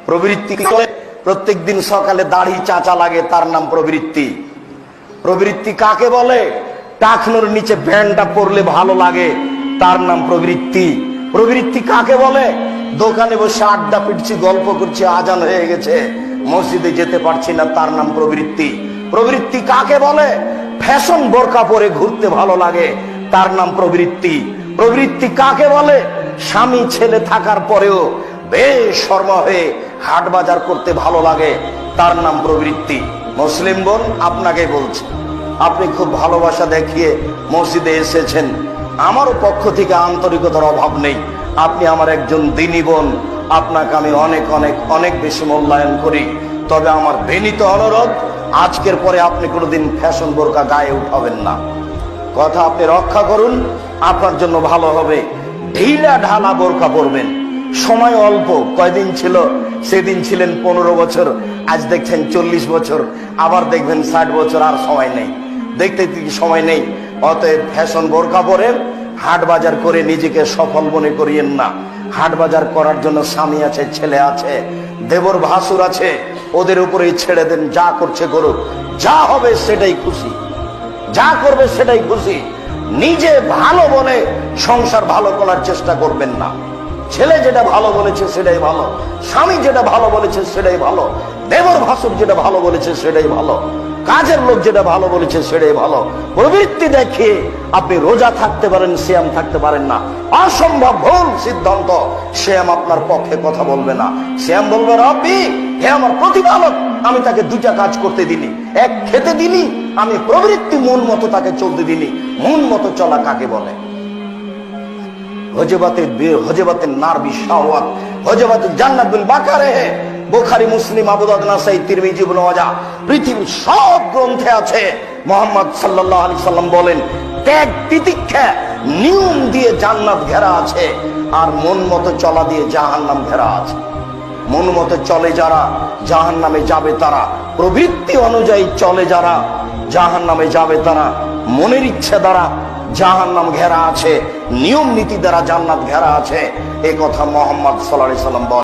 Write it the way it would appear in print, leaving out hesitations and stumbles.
প্রবৃত্তি প্রত্যেক দিন সকালে দাড়ি চাচা লাগে, তার নাম প্রবৃত্তি। প্রবৃত্তি কাকে বলে? টাকনোর নিচে প্যান্টটা পরলে ভালো লাগে, তার নাম প্রবৃত্তি। প্রবৃত্তি কাকে বলে? দোকানে বসে আড্ডা পিটছি, গল্প করছি, আজান হয়ে গেছে, মসজিদে যেতে পারছি না, তার নাম প্রবৃত্তি। প্রবৃত্তি কাকে বলে? ফ্যাশন বোরকা পরে ঘুরতে ভালো লাগে, তার নাম প্রবৃত্তি। প্রবৃত্তি কাকে বলে? স্বামী ছেলে থাকার পরেও বেশরমা হয়ে হাট বাজার করতে ভালো লাগে, তার নাম প্রবৃত্তি। মুসলিম বোন, আপনাকে বলছি, আপনি খুব ভালোবাসা দেখিয়ে মসজিদে এসেছেন, আমারও পক্ষ থেকে আন্তরিকতার অভাব নেই। আপনি আমার একজন দ্বীনী বোন, আপনাকে আমি অনেক অনেক অনেক বেশি মূল্যায়ন করি। তবে আমার বিনীত অনুরোধ, আজকের পরে আপনি কোনোদিন ফ্যাশন বোরকা গায়ে উঠাবেন না। কথা আপনি রক্ষা করুন, আপনার জন্য ভালো হবে। ঢিলা ঢালা বোরকা পরবেন। সময় অল্প, কয়দিন ছিল? সেদিন ছিলেন 15 বছর, আজ দেখছেন 40 বছর, আবার দেখবেন 60 বছর, আর সময় নেই, দেখতে সময় নেই। অতএব ফ্যাশন বোরকা পরে হাট বাজার করে নিজেকে সফল মনে করিয়েন না। হাট বাজার করার জন্য স্বামী আছে, ছেলে আছে, দেবর ভাসুর আছে, ওদের উপরেই ছেড়ে দেন, যা করছে করুক, যা হবে সেটাই খুশি, যা করবে সেটাই খুশি। নিজে ভালো বলে সংসার ভালো করার চেষ্টা করবেন না। ছেলে যেটা ভালো বলেছে সেটাই ভালো, স্বামী যেটা ভালো বলেছে সেটাই ভালো, দেবর ভাসুর যেটা ভালো বলেছে সেটাই ভালো, কাজের লোক যেটা ভালো বলেছে সেটাই ভালো। প্রবৃত্তি দেখিয়ে আপনি রোজা থাকতে পারেন, সিয়াম থাকতে পারেন না, অসম্ভব, ভুল সিদ্ধান্ত। সিয়াম আপনার পক্ষে কথা বলবে না। সিয়াম বলবে, রব্বি, হে আমার প্রতিপালক, আমি তাকে দুটা কাজ করতে দিনি, এক খেতে দিনি, আমি প্রবৃত্তি মন মতো তাকে চলতে দিনি। মন মতো চলা কাকে বলে? হজবাতের নারবি শাহওয়াত, হজবাতের জান্নাত বিল বাকারে। বুখারী, মুসলিম, আবু দাউদ, নাসাঈ, তিরমিজি, ইবনে মাজাহ, পৃথিবীর সব গ্রন্থে আছে। মুহাম্মদ সাল্লাল্লাহু আলাইহি সাল্লাম বলেন, ত্যাগ তিতিক্ষা নিয়ম দিয়ে জান্নাত ঘেরা আছে, আর মন মতো চলা দিয়ে জাহান্নাম ঘেরা আছে। মন মতো চলে যারা, জাহান্নামে যাবে তারা। প্রবৃত্তি অনুযায়ী চলে যারা, জাহান্নামে যাবে তারা। মনের ইচ্ছা দ্বারা জাহান্নাম ঘেরা আছে, নিয়ম নীতি দ্বারা জান্নাত ঘেরা আছে। এ কথা মুহাম্মদ সাল্লাল্লাহু আলাইহি সাল্লাম বলেন।